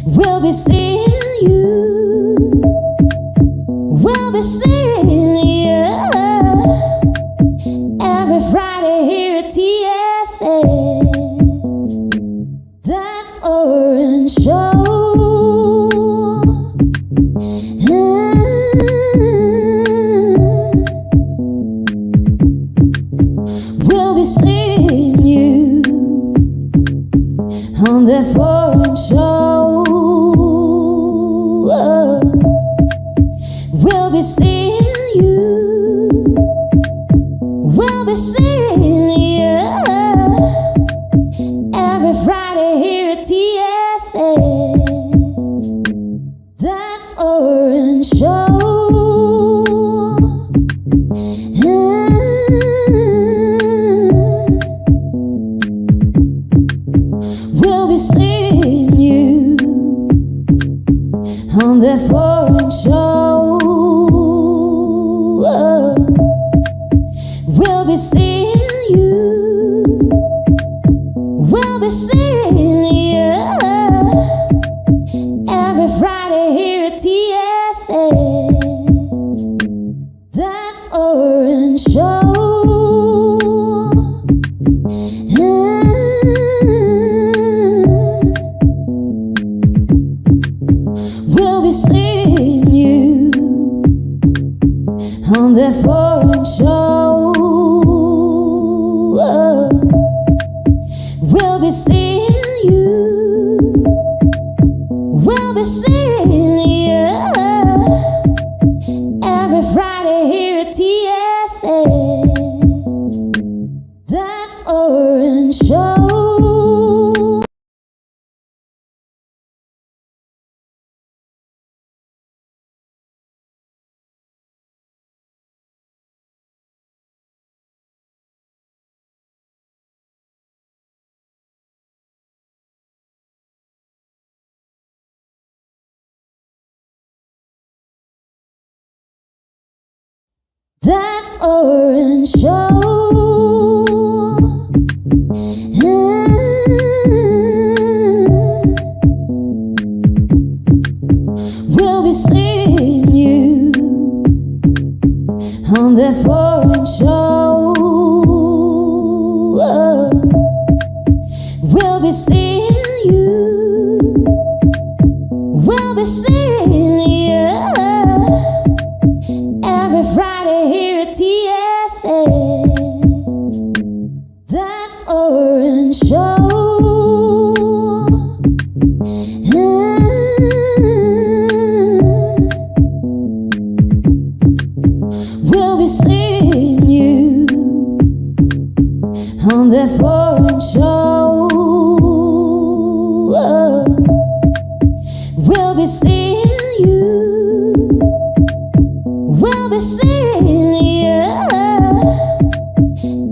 We'll be seeing you. We'll be seeing you every Friday here at TFS. That foreign show. We'll be seeing you on that foreign show. We'll be seeing you. We'll be seeing you every Friday here at TFS. That foreign show. We'll be seeing you on that foreign show. We'll be seeing you. We'll be seeing you every Friday here at TFS. That foreign show. We'll be seeing you on that foreign show. We'll be seeing you. We'll be seeing you every Friday here at TFS. That foreign show. That foreign show. We'll be seeing you on that foreign show. We'll be seeing you. We'll be seeing you every Friday here at TFS. That foreign show. We'll be seeing you on that foreign show. We'll be seeing you. We'll be seeing you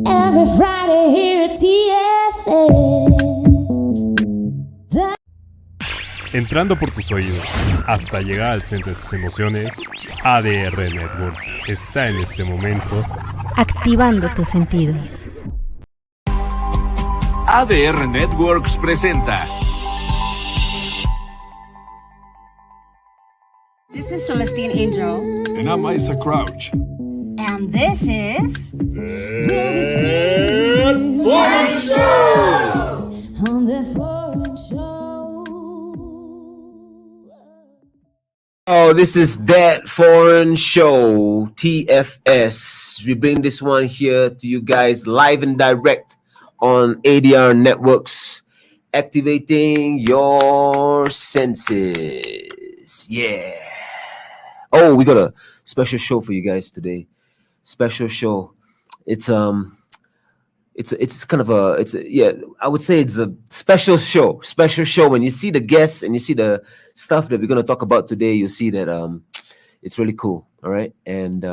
every Friday here at TFS. Entrando por tus oídos hasta llegar al centro de tus emociones, ADR Networks está en este momento activando tus sentidos. ADR Networks presenta. This is Celestine Angel. And I'm Isa Crouch. And this is... Foreign show. On the foreign show. Oh, this is That Foreign Show, TFS. We bring this one here to you guys live and direct on ADR Networks, activating your senses. Yeah. Oh, we got a special show for you guys today. Special show. It's kind of a I would say it's a special show. Special show. When you see the guests and you see the stuff that we're gonna talk about today, you'll see that it's really cool. All right. And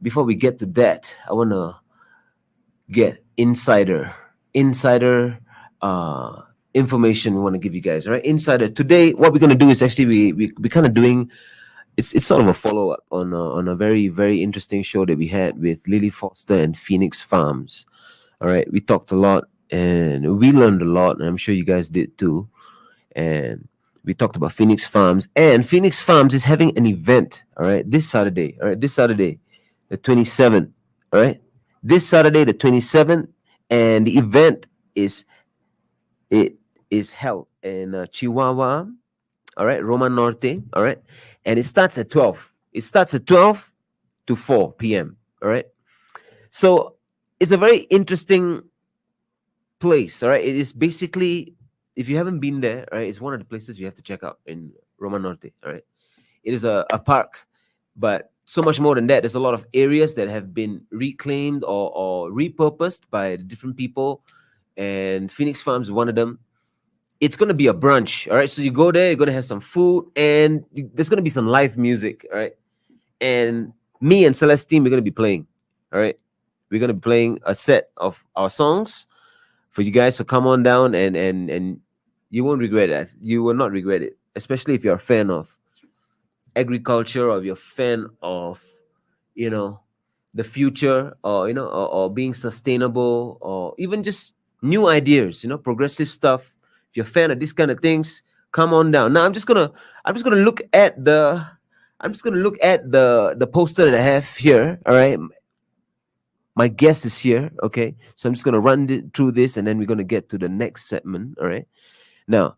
before we get to that, I wanna get insider information we want to give you guys. All right. Insider. Today, what we're gonna do is actually we kind of doing it's sort of a follow-up on a very, very interesting show that we had with Lily Foster and Phoenix Farms. All right, we talked a lot and we learned a lot, and I'm sure you guys did too. and we talked about Phoenix Farms, and Phoenix Farms is having an event. All right, this Saturday. All right, this Saturday, the 27th. All right, this Saturday, the 27th, and the event is held in Chihuahua. All right, Roma Norte. All right, and it starts at 12. It starts at 12 to 4 p.m. All right, so it's a very interesting place. All right, it is basically, if you haven't been there, right, it's one of the places you have to check out in Roma Norte. All right, it is a park, but so much more than that. There's a lot of areas that have been reclaimed or repurposed by different people, and Phoenix Farms is one of them. It's going to be a brunch. All right, so you go there, you're going to have some food, and there's going to be some live music. All right, and me and Celestine, we're going to be playing. All right, we're going to be playing a set of our songs for you guys to come on down, and you won't regret it. You will not regret it, especially if you're a fan of agriculture, or if you're a fan of, the future, or or being sustainable, or even just new ideas, progressive stuff. If you're a fan of these kind of things, come on down. Now I'm just gonna look at the poster that I have here. All right, my guest is here. Okay, so I'm just gonna run through this, and then we're gonna get to the next segment. All right, now,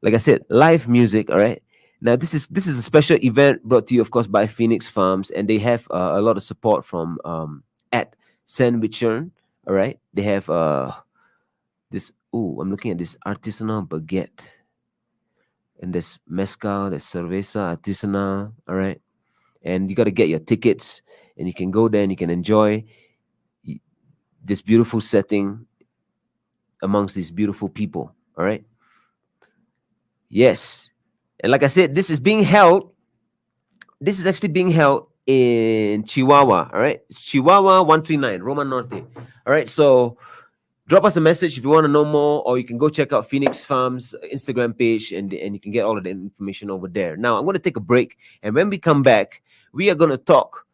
like I said, live music. All right, now this is a special event brought to you, of course, by Phoenix Farms, and they have a lot of support from at Sandwichern. All right, they have this. Oh, I'm looking at this artisanal baguette, and there's mezcal, there's cerveza artisanal. All right, and you got to get your tickets, and you can go there and you can enjoy this beautiful setting amongst these beautiful people. All right. Yes, and like I said, this is actually being held in Chihuahua. All right, it's Chihuahua 139, Roma Norte. All right, so drop us a message if you want to know more, or you can go check out Phoenix Farms Instagram page, and you can get all of the information over there. Now, I'm going to take a break, and when we come back, we are going to talk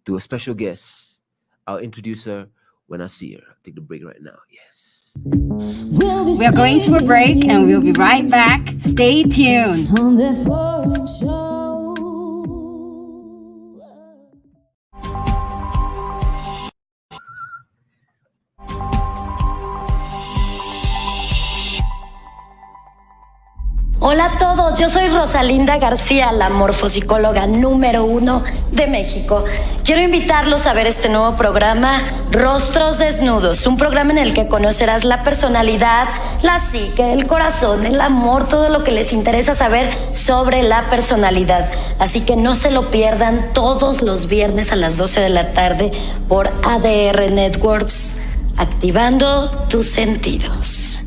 to a special guest. I'll introduce her when I see her. I'll take the break right now. Yes. We are going to a break and we'll be right back. Stay tuned. On the foreign show. Hola a todos, yo soy Rosalinda García, la morfopsicóloga número 1 de México. Quiero invitarlos a ver este nuevo programa, Rostros Desnudos, un programa en el que conocerás la personalidad, la psique, el corazón, el amor, todo lo que les interesa saber sobre la personalidad. Así que no se lo pierdan todos los viernes a las 12 de la tarde por ADR Networks, activando tus sentidos.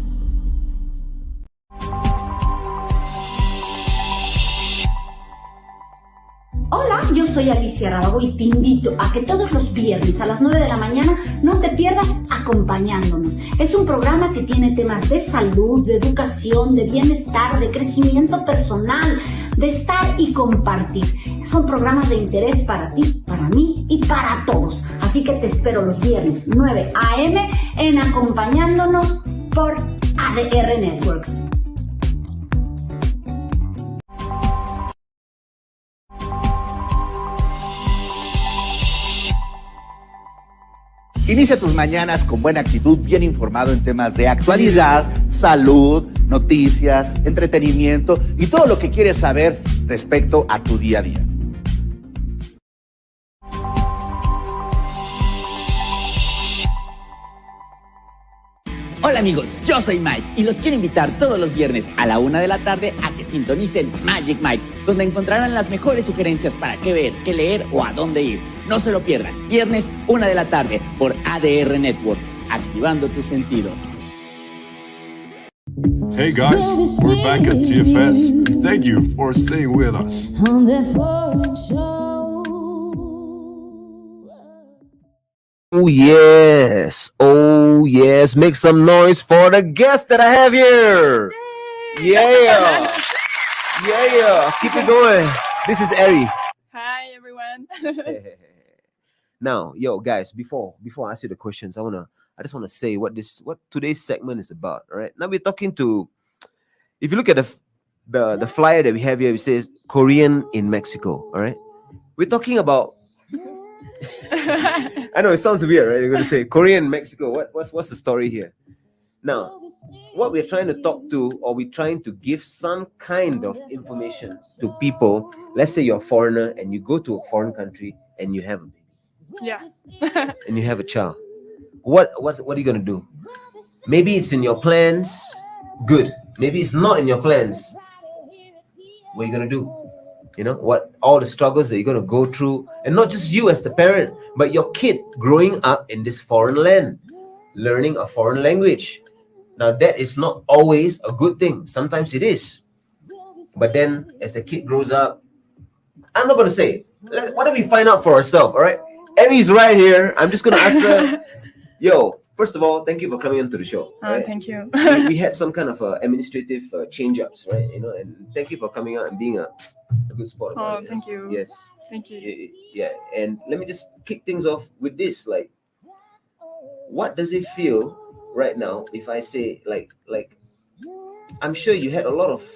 Hola, yo soy Alicia Rábago y te invito a que todos los viernes a las 9 de la mañana no te pierdas Acompañándonos. Es un programa que tiene temas de salud, de educación, de bienestar, de crecimiento personal, de estar y compartir. Son programas de interés para ti, para mí y para todos. Así que te espero los viernes 9 a.m. en Acompañándonos por ADR Networks. Inicia tus mañanas con buena actitud, bien informado en temas de actualidad, salud, noticias, entretenimiento y todo lo que quieres saber respecto a tu día a día. Hola amigos, yo soy Mike y los quiero invitar todos los viernes a la 1 de la tarde a que sintonicen Magic Mike, donde encontrarán las mejores sugerencias para qué ver, qué leer o a dónde ir. No se lo pierdan, viernes 1 de la tarde por ADR Networks, activando tus sentidos. Hey guys, we're back at TFS. Thank you for staying with us. On the foreign show. Oh yes, make some noise for the guest that I have here. Yeah, keep it going. This is Ari. Hi everyone. Now, yo guys, before I ask you the questions, I just want to say what today's segment is about. All right, now we're talking to if you look at the flyer that we have here, it says Korean in Mexico. All right, we're talking about. I know it sounds weird, right? You're going to say Korean Mexico. What's the story here? Now, what we're trying to talk to, or we're trying to give some kind of information to people. Let's say you're a foreigner and you go to a foreign country and you have a baby. Yeah. And you have a child. What are you going to do? Maybe it's in your plans. Good. Maybe it's not in your plans. What are you going to do? You know, what all the struggles that you're going to go through, and not just you as the parent, but your kid growing up in this foreign land, learning a foreign language. Now, that is not always a good thing. Sometimes it is. But then, as the kid grows up, I'm not going to say, why don't we find out for ourselves, all right? Emmy's right here. I'm just going to ask her, yo, first of all, thank you for coming into the show. Right? Thank you. we had some kind of administrative change-ups, right? You know, and thank you for coming out and being a good sport. Oh, thank you. Yes. Thank you. Yeah, and let me just kick things off with this. Like, what does it feel right now if I say, like, I'm sure you had a lot of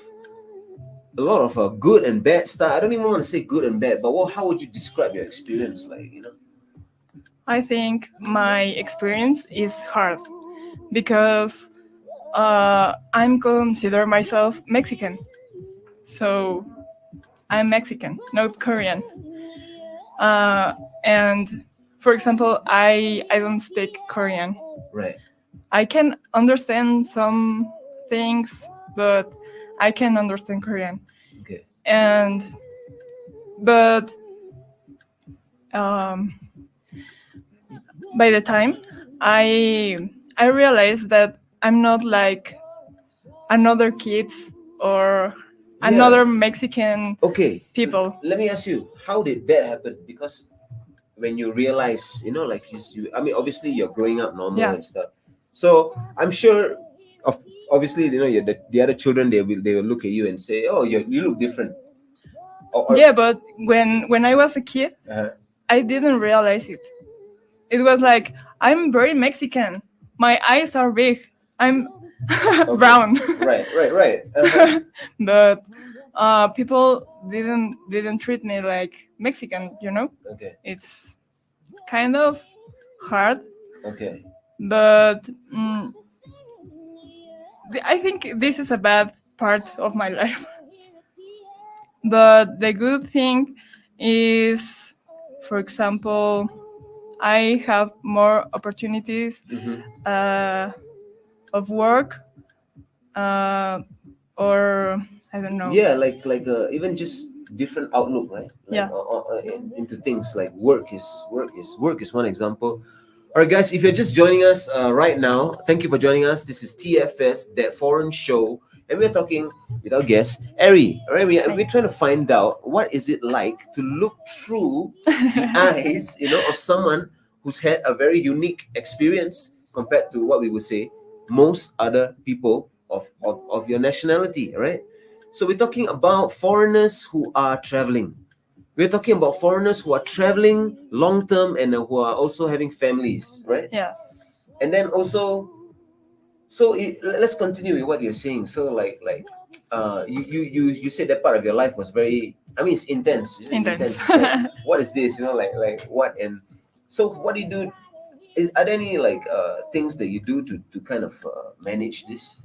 good and bad stuff. I don't even want to say good and bad, but how would you describe your experience? Like, you know. I think my experience is hard because I'm consider myself Mexican. So I'm Mexican, not Korean. And for example, I don't speak Korean. Right. I can understand some things, but I can understand Korean. Okay. But by the time I realized that I'm not like another kids or another Mexican people. Let me ask you, how did that happen? Because when you realize, you know, like I mean, obviously you're growing up normal and stuff. So I'm sure, obviously, you know, the other children they will look at you and say, "Oh, you look different." Yeah, but when I was a kid, I didn't realize it. It was like, I'm very Mexican. My eyes are big. I'm brown. Right. But people didn't treat me like Mexican, you know? Okay. It's kind of hard. Okay. But I think this is a bad part of my life. But the good thing is, for example, I have more opportunities of work, or I don't know. Yeah, like even just different outlook, right? Like, into things like work is one example. All right, guys, if you're just joining us right now, thank you for joining us. This is TFS, That Foreign Show, and we're talking with our guest, Ari. All right, we're trying to find out what is it like to look through the eyes, you know, of someone who's had a very unique experience compared to what we would say most other people of your nationality, right? So we're talking about foreigners who are traveling. We're talking about foreigners who are traveling long term and who are also having families, right? Yeah. And then also, let's continue with what you're saying. So you said that part of your life was very, I mean, it's intense. Intense. It's like, what is this? You know, like what? And so what do you do? Are there any things that you do to kind of manage this?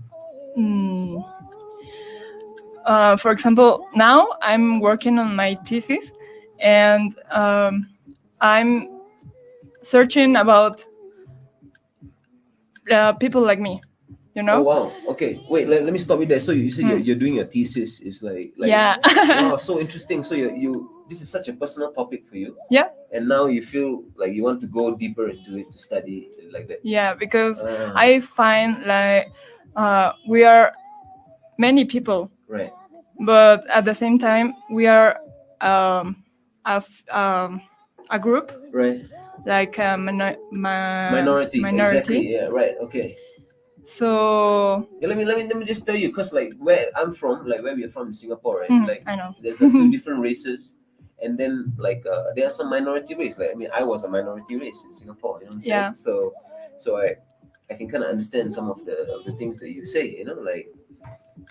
For example, now I'm working on my thesis, and I'm searching about people like me, you know? Oh, wow. Okay. Wait, let me stop you there. So you said you're doing a thesis. It's like yeah. Wow, so interesting. So you this is such a personal topic for you. Yeah. And now you feel like you want to go deeper into it, to study it like that. Yeah, because I find like we are many people. Right. But at the same time, we are a group. Right. Like a minority. Exactly. Yeah. Right. Okay. So let me just tell you, because like where I'm from, like where we're from in Singapore, right? Like I know there's a few different races, and then like there are some minority race. Like I mean, I was a minority race in Singapore. You know what I'm saying? So I can kind of understand some of the things that you say. You know, like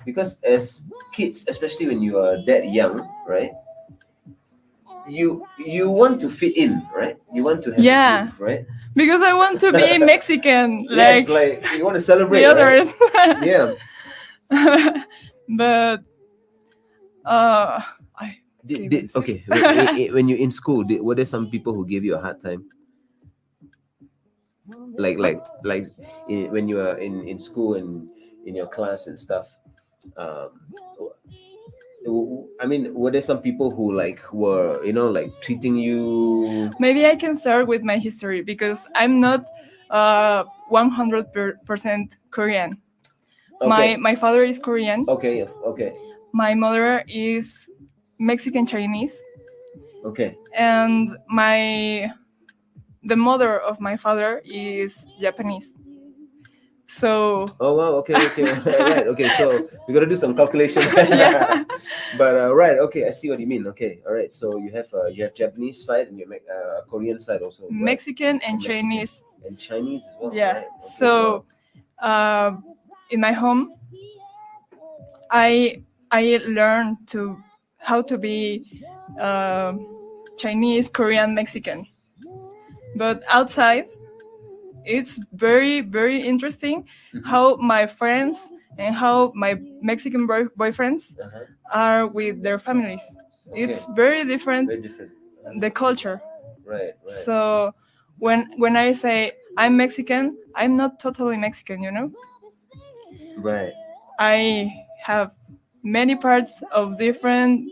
because as kids, especially when you are that young, right? You want to fit in, right? You want to have a group, right? Because I want to be Mexican, Yes, like you want to celebrate, the others. right? Yeah. But Okay. When you're in school, were there some people who gave you a hard time? Like when you are in school and in your class and stuff. I mean, were there some people who were like treating you? Maybe I can start with my history because I'm not 100% Korean. Okay. My father is Korean. Okay. My mother is Mexican Chinese. Okay. And the mother of my father is Japanese. So. Oh wow. Okay. Right. Okay. So we gotta do some calculation. Yeah. But right. Okay. I see what you mean. Okay. All right. So you have Japanese side and you make Korean side also. Right? Mexican and Chinese. And Chinese as well. Yeah. Right? Okay, so, in my home, I learned how to be Chinese, Korean, Mexican. But outside, it's very, very interesting how my friends and how my Mexican boyfriends are with their families. Okay. It's very different. Very different. The culture. Right. So when I say I'm Mexican, I'm not totally Mexican, Right. I have many parts of different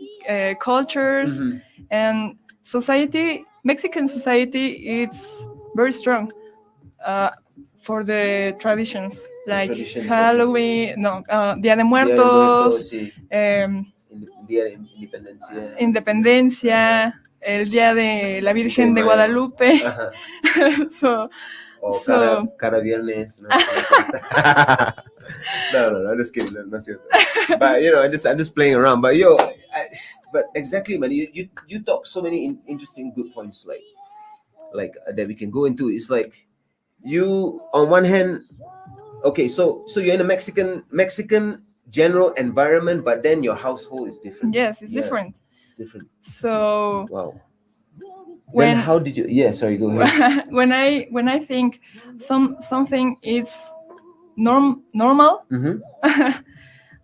cultures and society. Mexican society, it's very strong for the traditions like Halloween, Día de Muertos, Día de Independencia, el Día de la Virgen de Guadalupe. Cada viernes. No, I'm just kidding. That's it. But I'm just playing around. But but exactly, man. You talk so many interesting good points, like that we can go into. It's like you on one hand, okay, so you're in a Mexican general environment, but then your household is different. Yes, it's different. It's different. So wow. Then how did you? Yeah, sorry, go ahead. when I think something is normal,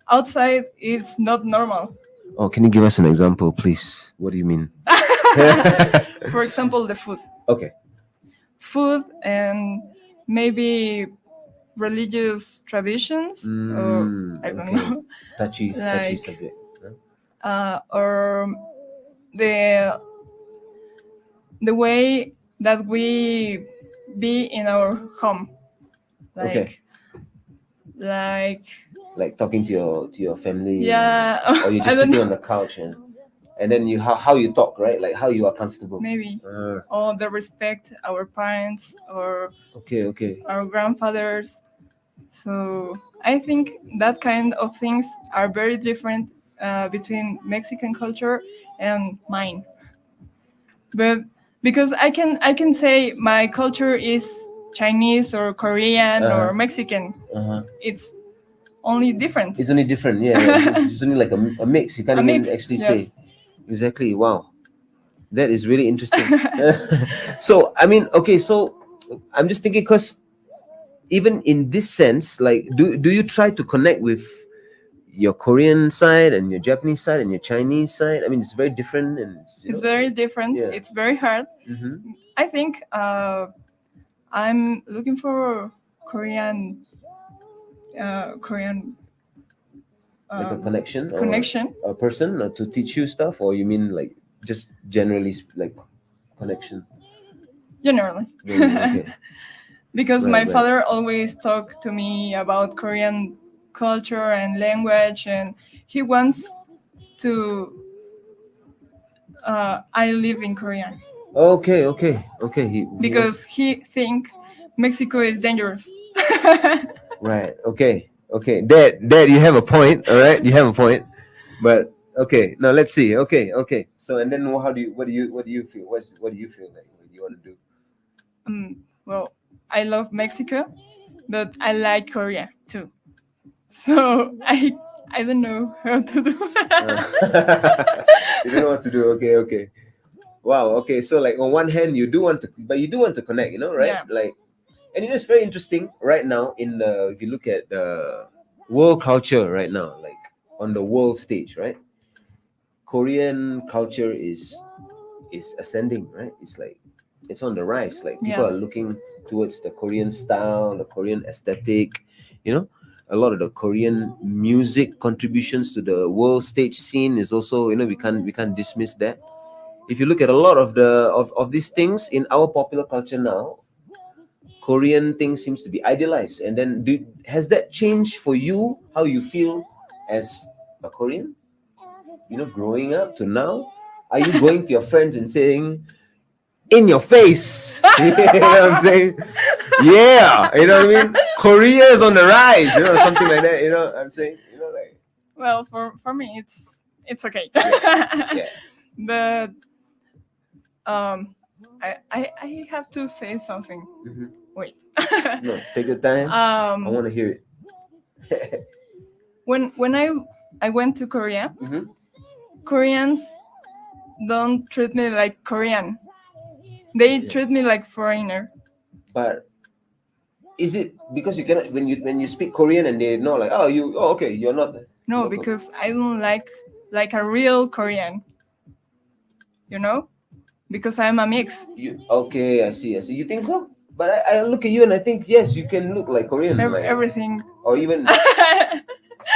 outside it's not normal. Oh, can you give us an example, please? What do you mean? For example, the food. Okay. Food and maybe religious traditions, or I don't know. Touchy subject. Or the way that we be in our home, like talking to your family, yeah, or you're just sitting on the couch and then you how you talk, right? Like how you are comfortable, maybe, or the respect our parents or our grandfathers. So I think that kind of things are very different between Mexican culture and mine. But because I can say my culture is Chinese or Korean or Mexican, it's only different. It's only different, yeah. It's only like a mix. You can't even actually say. Exactly. Wow, that is really interesting. So I mean, okay. So I'm just thinking, because even in this sense, like, do you try to connect with your Korean side and your Japanese side and your Chinese side? I mean, it's very different, and it's very different. Yeah. It's very hard. I think I'm looking for Korean. Like a connection, or a person to teach you stuff, or you mean like just generally like connection? Generally. Okay. Because my father always talked to me about Korean culture and language, and he wants to I live in Korea. Okay. Because he think Mexico is dangerous. Right. Okay. Dad, you have a point. All right, you have a point. But okay, now let's see. Okay. So and then what do you feel? What do you feel like? What do you want to do? Well, I love Mexico, but I like Korea too. So I I don't know how to do. You don't know what to do. Okay. Wow. Okay. So like on one hand, you do want to connect, right? Yeah. Like, and it's very interesting right now if you look at the world culture right now, like on the world stage, right? Korean culture is ascending, right? It's like it's on the rise. Like people Yeah. are looking towards the Korean style, the Korean aesthetic, a lot of the Korean music contributions to the world stage scene is also, we can't dismiss that. If you look at a lot of of these things in our popular culture now, Korean things seems to be idealized. And then has that changed for you how you feel as a Korean? Growing up to now, are you going to your friends and saying, in your face, you know what I'm saying? Yeah, you know what I mean? Korea is on the rise, something like that. You know what I'm saying? Like. Well, for me, it's okay. Yeah. But I have to say something. Mm-hmm. Wait. No, take your time. I want to hear it. when I went to Korea, mm-hmm. Koreans don't treat me like Korean. They treat me like foreigner. But is it because you cannot when you speak Korean and they know like okay, you're not No, local. because I don't like a real Korean. Because I'm a mix. Okay, I see. You think so? But I look at you and I think yes, you can look like Korean. Like, everything. Or even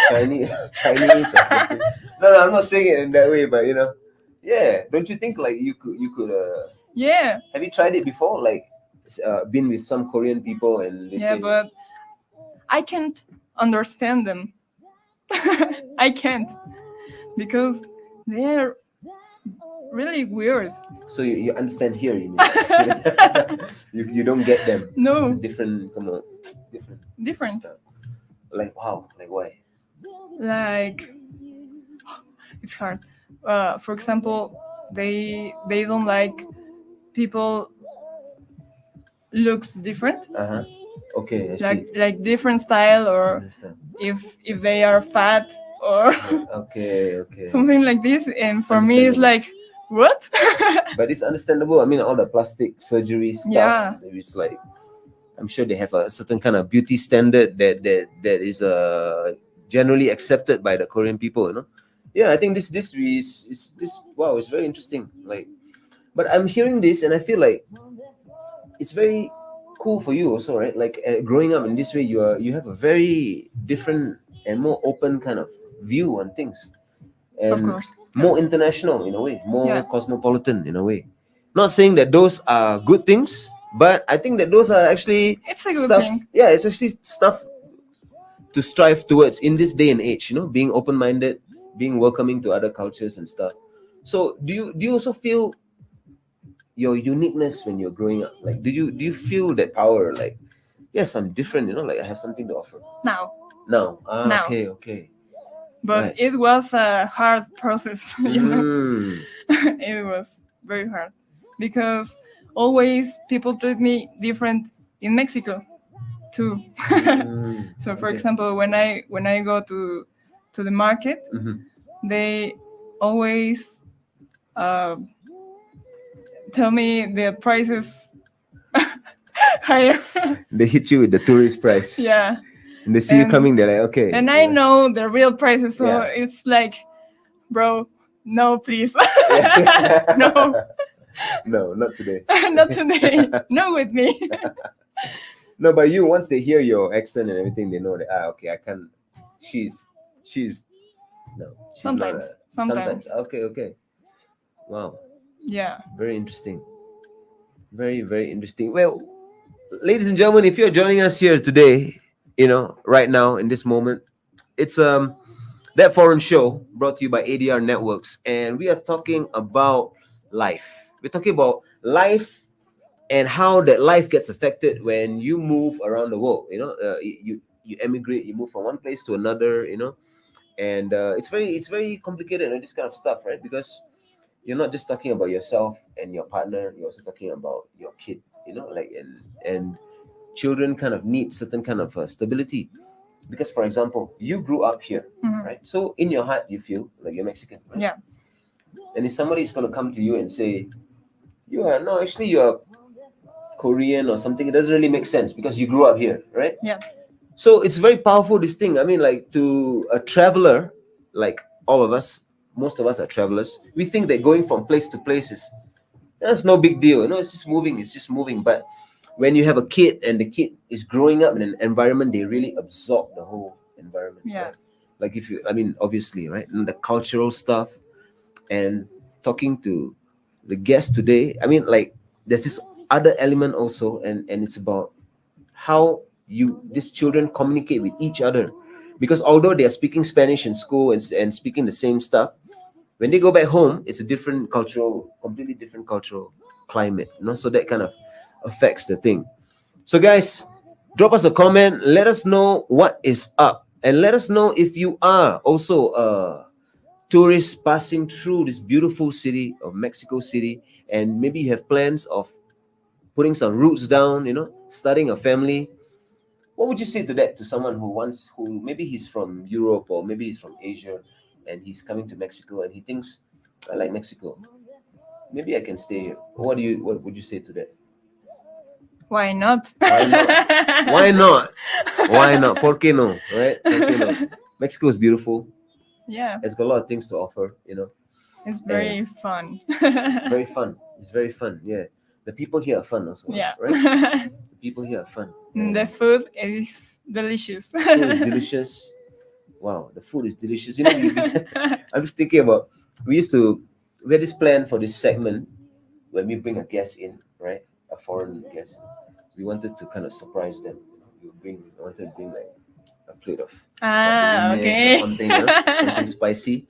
Chinese. No, I'm not saying it in that way, but yeah. Don't you think like you could? Yeah. Have you tried it before? Like, been with some Korean people and they say, but I can't understand them. I can't because they're really weird. So you understand here? You mean you don't get them? No. Different. Different. Stuff. Like how? Like why? Like it's hard. For example, they don't like people looks different. Okay, I see. Like different style, or if they are fat or okay something like this. And for me, it's like what? But it's understandable. I mean, all the plastic surgery stuff. Yeah. It's like I'm sure they have a certain kind of beauty standard that is generally accepted by the Korean people. Yeah, I think this is wow, it's very interesting. Like, but I'm hearing this and I feel like it's very cool for you also, right? Like growing up in this way, you have a very different and more open kind of view on things, and of course, more international in a way, more cosmopolitan in a way. Not saying that those are good things, but I think that those are actually it's a good stuff. thing. Yeah, it's actually stuff to strive towards in this day and age. Being open-minded, being welcoming to other cultures and stuff. So do you also feel your uniqueness when you're growing up? Like, do you feel that power? Like, yes, I'm different. Like I have something to offer. Now. Now. Now. Okay. But right. It was a hard process. It was very hard because always people treat me different in Mexico too. So for example, when I go to the market, they always tell me the prices higher. They hit you with the tourist price. Yeah. And they see you coming, they're like, okay. And I know the real prices, so it's like, bro, no, please. No. No, not today. Not today. No with me. No, but you, once they hear your accent and everything, they know that, okay, I can't, she's no. She's sometimes. Sometimes. Okay. Wow. Yeah. Very interesting. Very, very interesting. Well, ladies and gentlemen, if you're joining us here today, right now in this moment, it's That Foreign Show brought to you by ADR Networks, and we are talking about life. We're talking about life and how that life gets affected when you move around the world. You emigrate, you move from one place to another. And it's very complicated and this kind of stuff, right? Because you're not just talking about yourself and your partner, you're also talking about your kid. And children kind of need certain kind of stability because, for example, you grew up here, Mhm. right? So in your heart, you feel like you're Mexican, right? Yeah. And if somebody is going to come to you and say, actually you're Korean or something, it doesn't really make sense because you grew up here, right? Yeah. So it's very powerful, this thing. I mean, like, to a traveler, like all of us, most of us are travelers, we think that going from place to place is, that's no big deal. It's just moving. But when you have a kid and the kid is growing up in an environment, they really absorb the whole environment. Yeah. Right? Like obviously, right? And the cultural stuff, and talking to the guest today, like, there's this other element also, and it's about how these children communicate with each other, because although they are speaking Spanish in school and speaking the same stuff, when they go back home, it's a completely different cultural climate, so that kind of affects the thing. So guys, drop us a comment, let us know what is up, and let us know if you are also a tourist passing through this beautiful city of Mexico City, and maybe you have plans of putting some roots down, starting a family. What would you say to that, to someone who maybe he's from Europe or maybe he's from Asia and he's coming to Mexico and he thinks, I like Mexico, maybe I can stay here? What would you say to that? Why not? Why not? Why not? ¿Por qué no? Right? ¿Por qué no? Mexico is beautiful. Yeah. It's got a lot of things to offer, It's very fun. Very fun. It's very fun. Yeah. The people here are fun also. Yeah. Right? The people here are fun. The food is delicious. Food is delicious. Wow, the food is delicious. I'm just thinking about, we had this plan for this segment when we bring a guest in, right? A foreign guest. We wanted to kind of surprise them. I wanted to bring like a plate of okay. something spicy.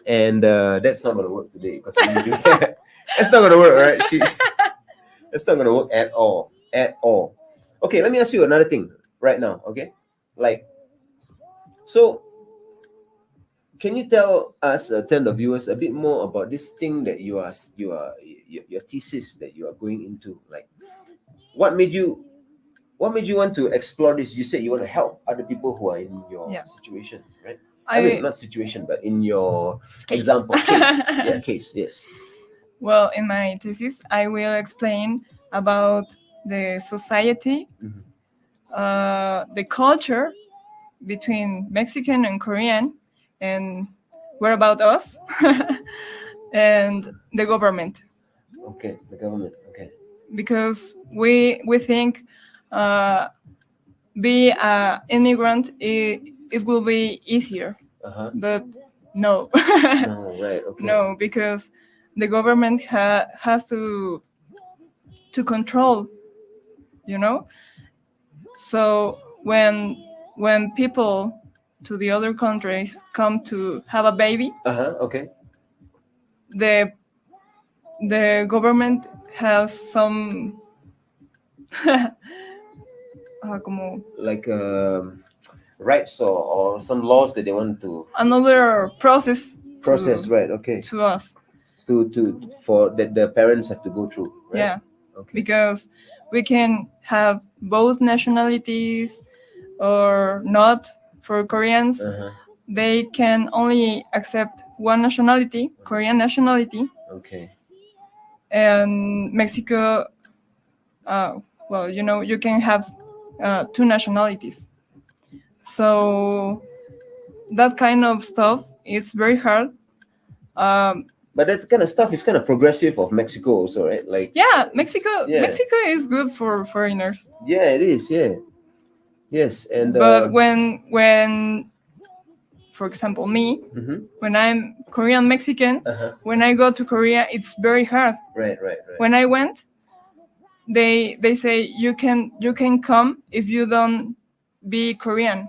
And that's not going to work today because that's not going to work, right? That's not going to work at all. At all. Okay, let me ask you another thing right now, okay? Like, so can you tell us, tell the viewers a bit more about this thing that your thesis that you are going into? Like, what made you want to explore this? You said you want to help other people who are in your situation, right? I mean, not situation, but in your example case. Yeah, case, yes. Well, in my thesis, I will explain about the society, the culture between Mexican and Korean, and what about us, and the government. Okay, the government. Okay. Because we think be an immigrant, it will be easier, but no. No, right. Okay. No, because the government has to control, So when people to the other countries come to have a baby, okay, the government has some like rights or some laws that they want to another process, right? Okay, to us, for that the parents have to go through, right? Yeah. Okay. Because we can have both nationalities or not. For Koreans, they can only accept one nationality, Korean nationality. Okay. And Mexico, you can have two nationalities. So that kind of stuff, it's very hard. But that kind of stuff is kind of progressive of Mexico also, right? Like, Mexico is good for foreigners. Yeah, it is. Yeah. Yes, and but when for example me, when I'm Korean Mexican, when I go to Korea, it's very hard. Right. When I went, they say you can come if you don't be Korean,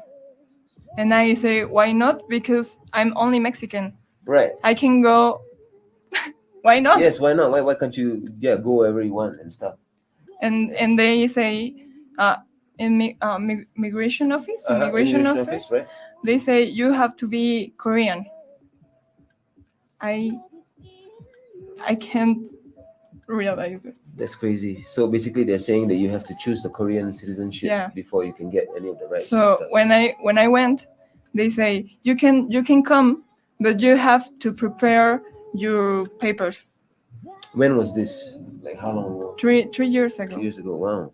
and I say why not? Because I'm only Mexican. Right. I can go. Why not? Yes, why not? Why can't you go wherever you want and stuff? And they say immigration office, right? They say you have to be Korean. I can't realize it. That's crazy. So basically, they're saying that you have to choose the Korean citizenship before you can get any of the rights. So when I went, they say you can come, but you have to prepare your papers. When was this? Like how long ago? 3 years ago. 3 years ago. Wow.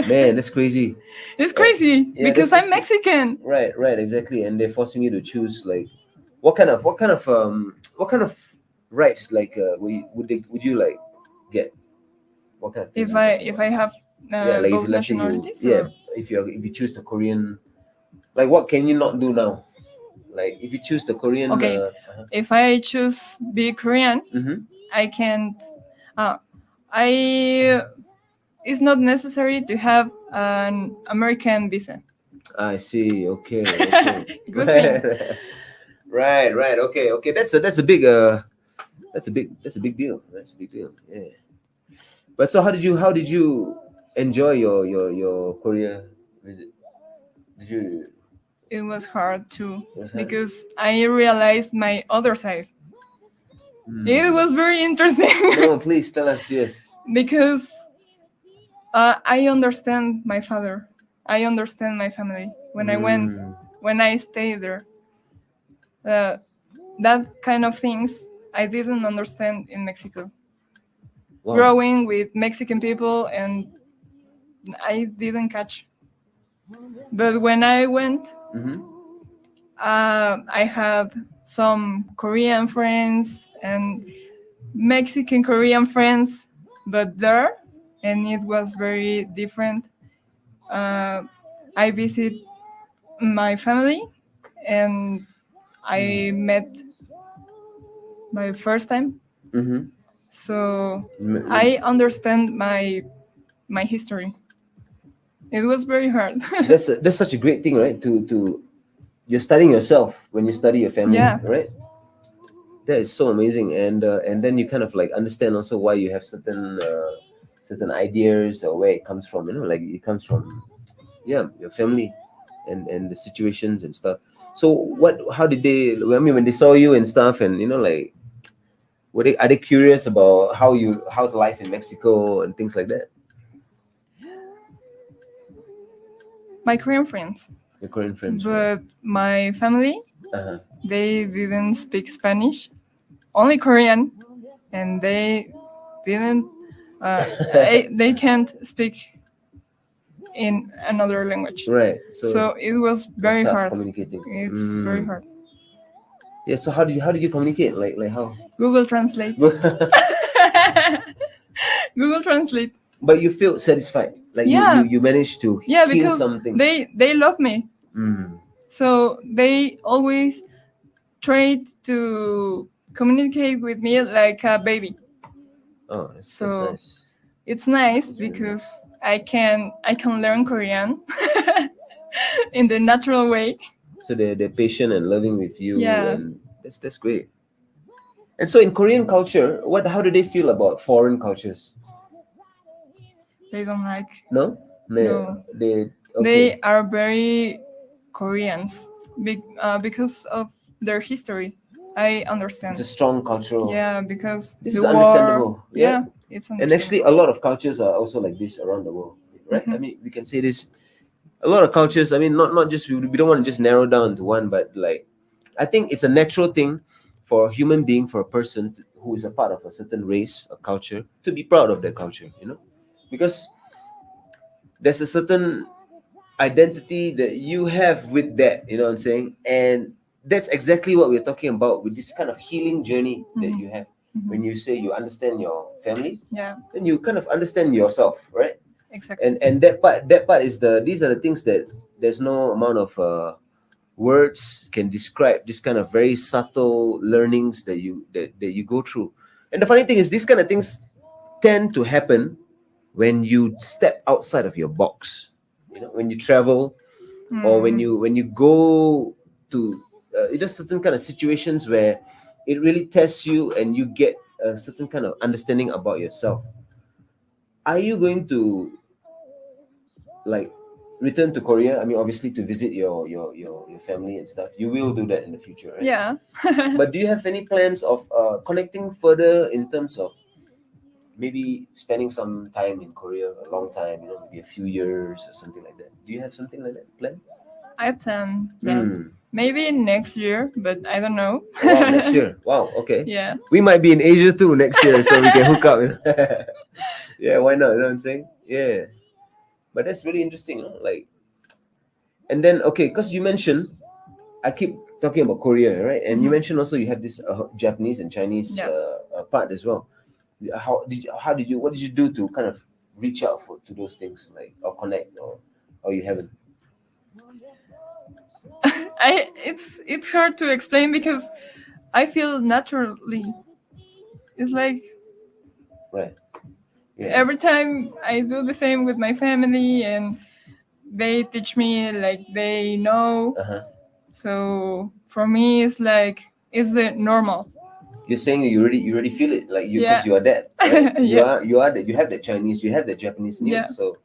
Man, that's crazy. It's crazy because I'm Mexican. Right, exactly. And they're forcing you to choose like what kind of rights like would you like get? What kind of if I have like both if let's say nationalities? if you choose the Korean, like what can you not do now? Like if you choose the Korean. Okay, if I choose be Korean, I can't. It's not necessary to have an American visa. I see. Okay. Good thing. Right. Okay. That's a big deal. That's a big deal. Yeah. But so how did you enjoy your Korea visit? Did you? It was hard too because I realized my other side. It was very interesting. No, please tell us. Yes. Because I understand my father. I understand my family. When I stayed there, that kind of things I didn't understand in Mexico. Wow. Growing with Mexican people, and I didn't catch. But when I went, I have some Korean friends and Mexican Korean friends, but there, and it was very different. I visit my family, and I met my first time. So I understand my history. It was very hard. That's such a great thing, right? To you're studying yourself when you study your family, right? That is so amazing, and then you kind of like understand also why you have certain ideas or where it comes from. Like it comes from your family and the situations and stuff. So how did they? I mean, when they saw you and stuff, and like, are they curious about how's life in Mexico and things like that? My Korean friends. The Korean friends. But my family, they didn't speak Spanish, only Korean, and they didn't. They can't speak in another language. Right. So it was very hard. Communicating. It's very hard. Yeah. So how did you communicate? Like how? Google Translate. Google Translate. But you feel satisfied, like you managed to heal something. They love me. So they always tried to communicate with me like a baby. Oh, that's nice. It's nice because I can learn Korean in the natural way. So they're patient and loving with you. Yeah. And that's great. And so in Korean culture, how do they feel about foreign cultures? They don't like. No. They are very Koreans because of their history. I understand. It's a strong cultural. Yeah, because this is understandable. Yeah, it's understandable. And actually, a lot of cultures are also like this around the world, right? I mean, we can say this. A lot of cultures. I mean, not just we don't want to just narrow down to one, but like, I think it's a natural thing for a human being, for a person who is a part of a certain race, a culture, to be proud of that culture. Because there's a certain identity that you have with that, you know what I'm saying? And that's exactly what we're talking about with this kind of healing journey that you have. When you say you understand your family, then you kind of understand yourself, right? Exactly. And that part is these are the things that there's no amount of words can describe, this kind of very subtle learnings that you go through. And the funny thing is, these kind of things tend to happen when you step outside of your box, when you travel, or when you go to certain kind of situations where it really tests you and you get a certain kind of understanding about yourself. Are you going to like return to Korea? I mean, obviously to visit your family and stuff. You will do that in the future, right? Yeah. But do you have any plans of connecting further in terms of maybe spending some time in Korea, a long time, maybe a few years or something like that. Do you have something like that planned? I plan that maybe next year, but I don't know. Wow, next year. Wow, okay. Yeah. We might be in Asia too next year, so we can hook up. Yeah, why not? You know what I'm saying? Yeah. But that's really interesting, like. And then, okay, because you mentioned, I keep talking about Korea, right? And you mentioned also you have this Japanese and Chinese part as well. What did you do to kind of reach out to those things, like, or connect, or you haven't? It's hard to explain because I feel naturally. It's like right. Yeah. Every time I do the same with my family, and they teach me like they know. So for me, it's like it's the normal. You're saying you already feel it, like you, because you are that. Right? You are that. You have the Chinese, you have the Japanese in you, so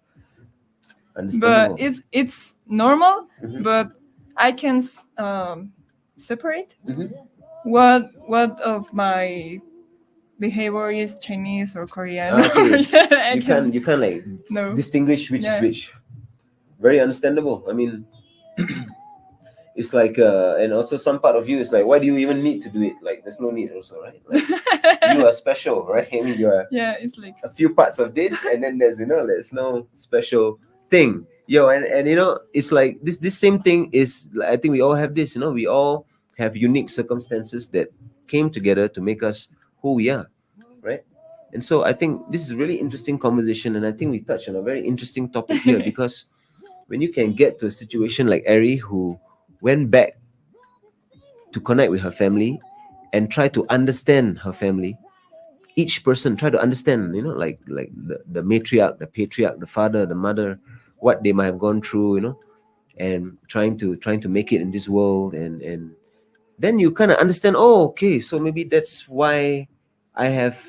understandable. But it's normal, but I can separate what of my behavior is Chinese or Korean. Okay. you can like distinguish which is which. Very understandable. I mean, it's like and also some part of you is like, why do you even need to do it? Like, there's no need also, right? Like, you are special, right? I mean, you are it's like a few parts of this, and then there's no special thing. And it's like this same thing is, I think we all have this, we all have unique circumstances that came together to make us who we are, right? And so I think this is a really interesting conversation, and I think we touched on a very interesting topic here because when you can get to a situation like Ari, who went back to connect with her family and try to understand her family, each person try to understand, like the matriarch, the patriarch, the father, the mother, what they might have gone through, and trying to make it in this world, and then you kind of understand, okay, so maybe that's why I have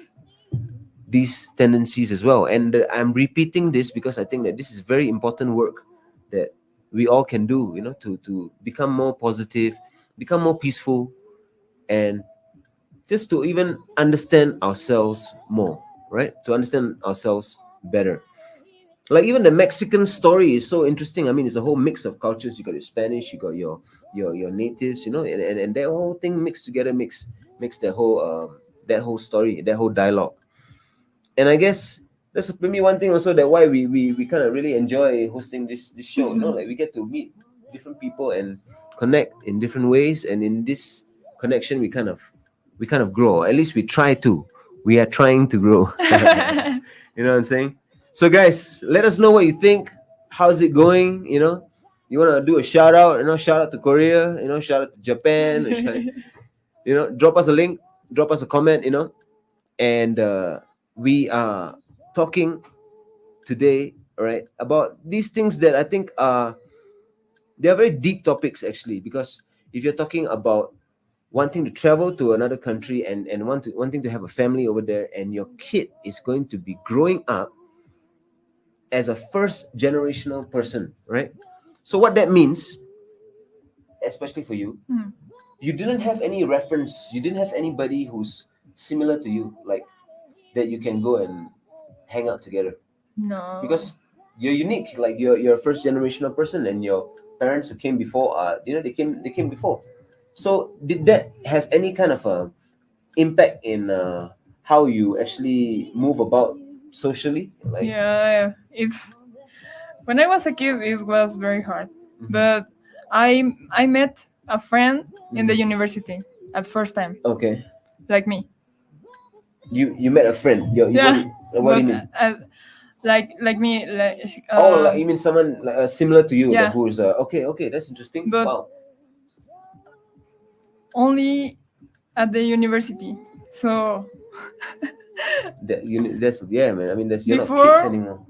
these tendencies as well. And I'm repeating this because I think that this is very important work that we all can do, to become more positive, become more peaceful, and just to even understand ourselves more, right? To understand ourselves better. Like even the Mexican story is so interesting. I mean, it's a whole mix of cultures. You got your Spanish, you got your natives, and that whole thing mixed together makes that whole story, that whole dialogue. And I guess that's maybe one thing also that why we kind of really enjoy hosting this show. Like we get to meet different people and connect in different ways, and in this connection we kind of grow. At least we try to. We are trying to grow. You know what I'm saying? So guys, let us know what you think. How's it going? You want to do a shout out? Shout out to Korea. Shout out to Japan. Drop us a link. Drop us a comment. And we are talking today, right, about these things that I think they are very deep topics actually, because if you're talking about wanting to travel to another country and wanting to have a family over there, and your kid is going to be growing up as a first generational person, right? So what that means, especially for you, you didn't have any reference, you didn't have anybody who's similar to you, like that you can go and hang out together. No, because you're unique. Like you're a first generational person, and your parents who came before they came before. So did that have any kind of a impact in how you actually move about socially? Like, yeah, it's when I was a kid it was very hard, but I met a friend in the university at first time. Okay, like me. You met a friend. What do you mean? Like me. Like you mean someone like, similar to you, like, who's okay. That's interesting. But wow. Only at the university. So that's man. I mean, you're not before, kids anymore.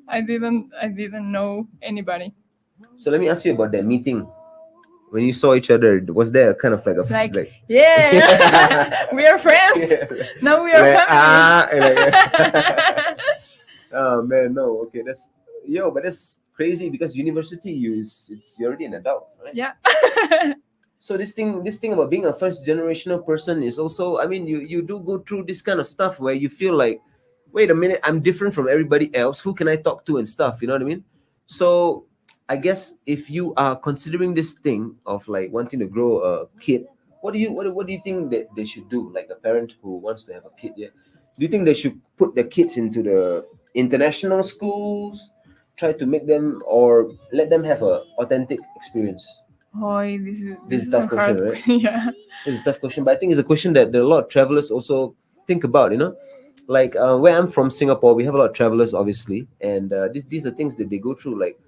I didn't know anybody. So let me ask you about that meeting. When you saw each other, was there kind of like yeah, we are friends. Yeah. Now we are family. Oh man, no. Okay, but that's crazy because university you're already an adult, right? Yeah. So this thing about being a first generational person is also, I mean, you do go through this kind of stuff where you feel like, wait a minute, I'm different from everybody else. Who can I talk to and stuff? You know what I mean? So I guess if you are considering this thing of like wanting to grow a kid, what do you think that they should do? Like a parent who wants to have a kid, yeah. Do you think they should put the kids into the international schools, try to make them, or let them have a authentic experience? Oh, this is a tough question, right? Yeah. This is a tough question, but I think it's a question that a lot of travelers also think about, you know? Like where I'm from, Singapore, we have a lot of travelers, obviously, and these are things that they go through. Like,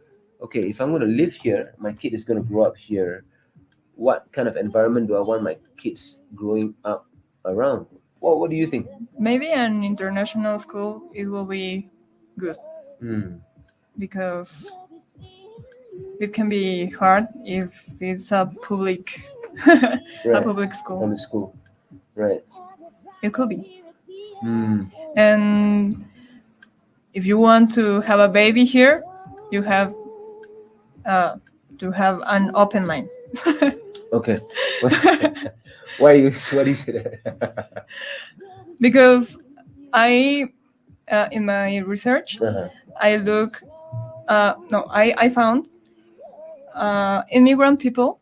okay, if I'm going to live here, my kid is going to grow up here. What kind of environment do I want my kids growing up around? What do you think? Maybe an international school, it will be good. Because it can be hard if it's a public a public school. Public school, right? It could be. And if you want to have a baby here, you have to have an open mind. Okay. Why do you say that? Because I in my research I found immigrant people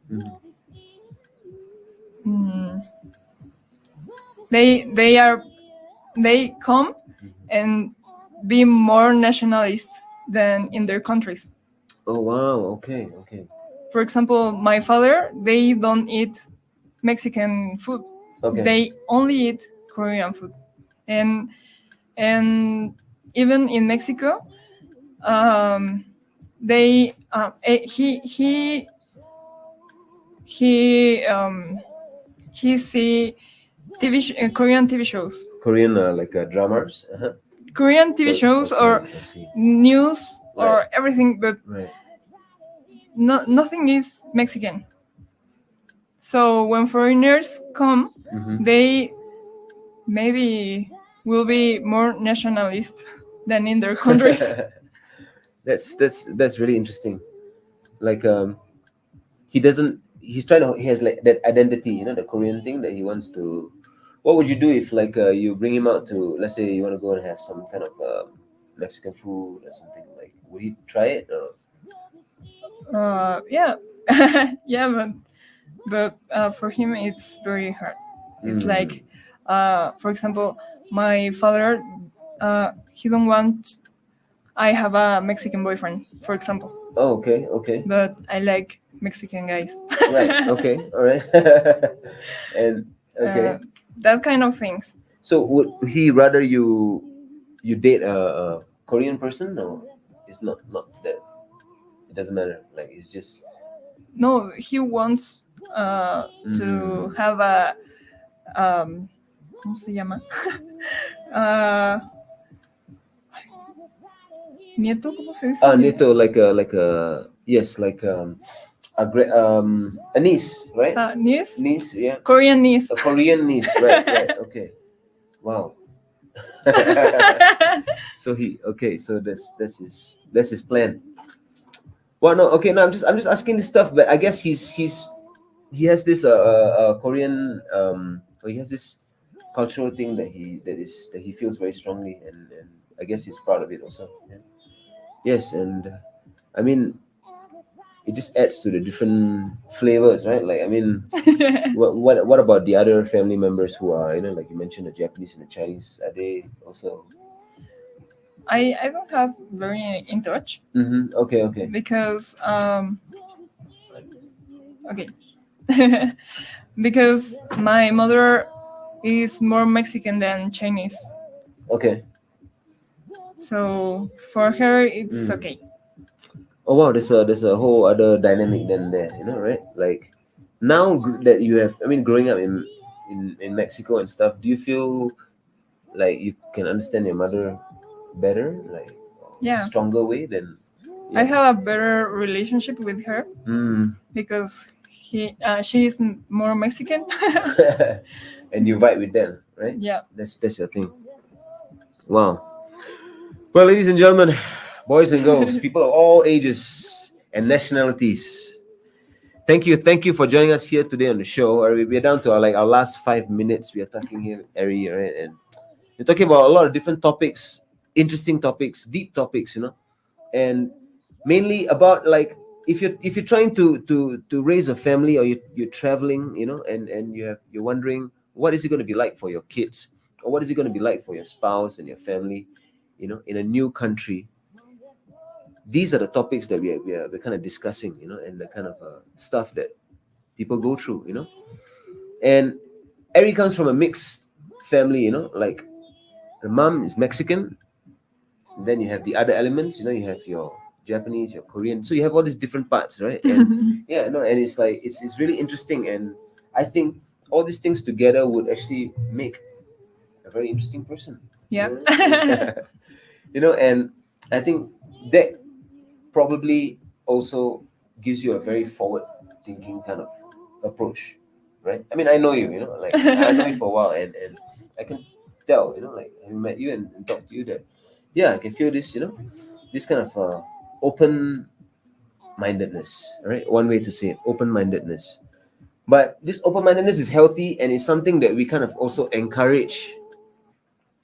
they come and be more nationalist than in their countries. Oh wow, okay. For example, my father, they don't eat Mexican food. Okay. They only eat Korean food. And even in Mexico, he see Korean TV shows. Korean like dramas. Korean TV shows or news or everything, but nothing is Mexican. So when foreigners come, they maybe will be more nationalist than in their countries. That's really interesting. Like he has like that identity, you know, the Korean thing that he wants to. What would you do if like you bring him out to, let's say you want to go and have some kind of Mexican food or something? Like, would he try it? Or? Yeah. But for him it's very hard. It's like, for example, my father, he don't want I have a Mexican boyfriend, for example. Oh, okay. But I like Mexican guys. Right. Okay. All right. And okay. That kind of things. So would he rather you date a Korean person, or it's not that? It doesn't matter. Like it's just. No, he wants to have a ¿cómo se llama? Nieto, ¿cómo se dice? Nieto, like a yes, like a niece, right? Niece? Niece, yeah. Korean niece. A Korean niece, right, okay. Wow. So that's his plan. Well, no, okay, no, I'm just asking this stuff, but I guess he has this Korean or he has this cultural thing that he feels very strongly, and I guess he's proud of it also. Yeah. Yes, and I mean, it just adds to the different flavors, right? Like, I mean, what about the other family members who are, you know, like you mentioned, the Japanese and the Chinese? Are they also? I don't have very in touch. Okay. Because okay, because my mother is more Mexican than Chinese. Okay. So for her, it's okay. Oh wow, there's a whole other dynamic than there, you know, right? Like now that you have, I mean, growing up in Mexico and stuff, do you feel like you can understand your mother better, like stronger way than? I have a better relationship with her because she is more Mexican. And you vibe with them, right? Yeah, that's your thing. Wow. Well, ladies and gentlemen, boys and girls, people of all ages and nationalities, thank you for joining us here today on the show. We're down to our last 5 minutes. We are talking here, Ari, right? And we're talking about a lot of different topics, interesting topics, deep topics, and mainly about if you're trying to raise a family, or you're traveling, and you're wondering what is it going to be like for your kids, or what is it going to be like for your spouse and your family, in a new country. These are the topics that we're kind of discussing, and the kind of stuff that people go through, And Ari comes from a mixed family, like the mom is Mexican, and then you have the other elements, you have your Japanese, your Korean, so you have all these different parts, right? And and it's it's really interesting, and I think all these things together would actually make a very interesting person. Yeah. And I think that probably also gives you a very forward thinking kind of approach, right? I mean, I know you, I know you for a while, and I can tell, I met you and talked to you that, I can feel this, this kind of open-mindedness, right? One way to say it, open-mindedness. But this open-mindedness is healthy, and it's something that we kind of also encourage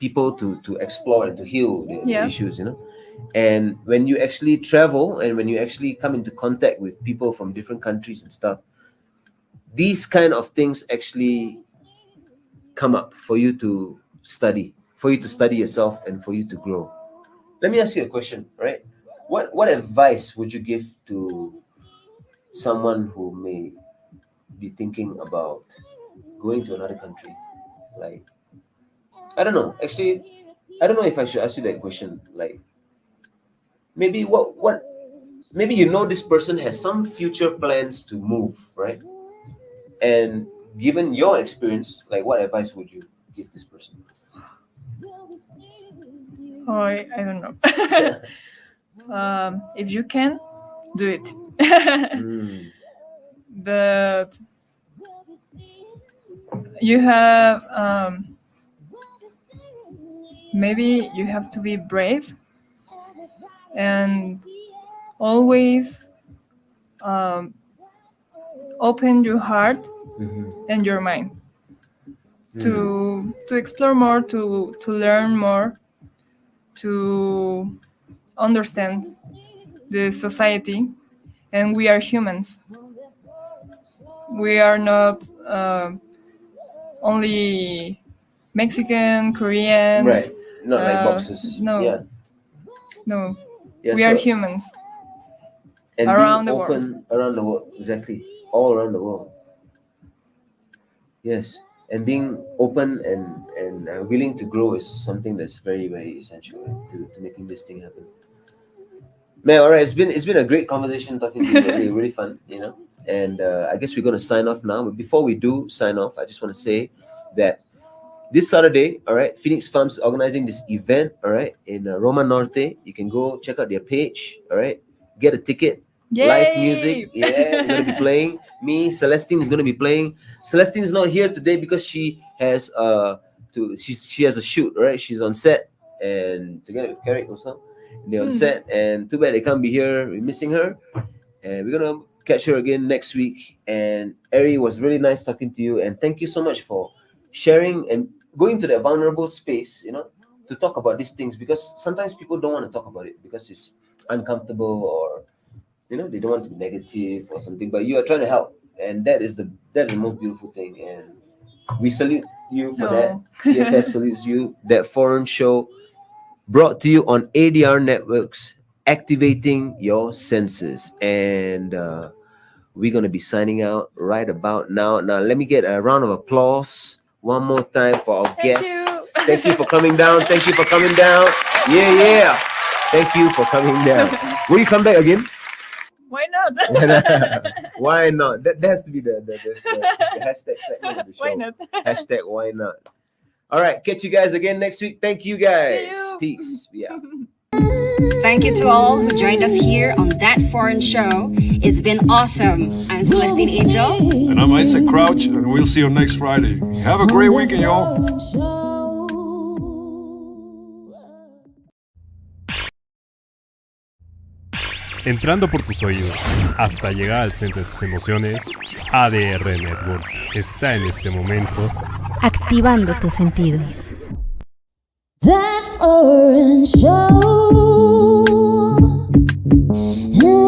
people to explore and to heal the issues, And when you actually travel, and when you actually come into contact with people from different countries and stuff, these kind of things actually come up for you to study yourself, and for you to grow. Let me ask you a question, right? What advice would you give to someone who may be thinking about going to another country? Like, I don't know. Actually, I don't know if I should ask you that question. Like, maybe maybe this person has some future plans to move, right? And given your experience, what advice would you give this person? Oh, I don't know. If you can, do it. But you have maybe you have to be brave, and always open your heart and your mind to explore more, to learn more, to understand the society. And we are humans. We are not only Mexican, Koreans, right? Not like boxes. No, no. Yeah, we are humans. And around the world. Around the world, exactly. All around the world. Yes, and being open and willing to grow is something that's very, very essential, right, to making this thing happen. Man, all right, it's been a great conversation talking to you. Really, really fun, And I guess we're going to sign off now. But before we do sign off, I just want to say that this Saturday, all right, Phoenix Farms is organizing this event, all right, in Roma Norte. You can go check out their page, all right, get a ticket. Yay! Live music, we're going to be playing. Me, Celestine is going to be playing. Celestine is not here today because she has she has a shoot, right? She's on set, and together with Carrick also, they're on set, and too bad they can't be here. We're missing her, and we're gonna catch her again next week. And Ari, was really nice talking to you, and thank you so much for sharing and going to that vulnerable space, to talk about these things, because sometimes people don't want to talk about it because it's uncomfortable, or they don't want to be negative or something, but you are trying to help, and that is the most beautiful thing, and we salute you for that. TFS salutes you. That foreign show brought to you on ADR Networks, activating your senses, and we're going to be signing out right about now. Now, let me get a round of applause one more time for our guests. Thank you for coming down. Thank you for coming down. Yeah. Thank you for coming down. Will you come back again? Why not? Why not? That has to be the hashtag segment of the show. Why not? Hashtag why not? All right, catch you guys again next week. Thank you guys. Peace. Yeah. Thank you to all who joined us here on That Foreign Show. It's been awesome. I'm Celestine Angel. And I'm Isaac Crouch, and we'll see you next Friday. Have a great weekend, y'all. Entrando por tus oídos hasta llegar al centro de tus emociones, ADR Networks está en este momento activando tus sentidos. That foreign show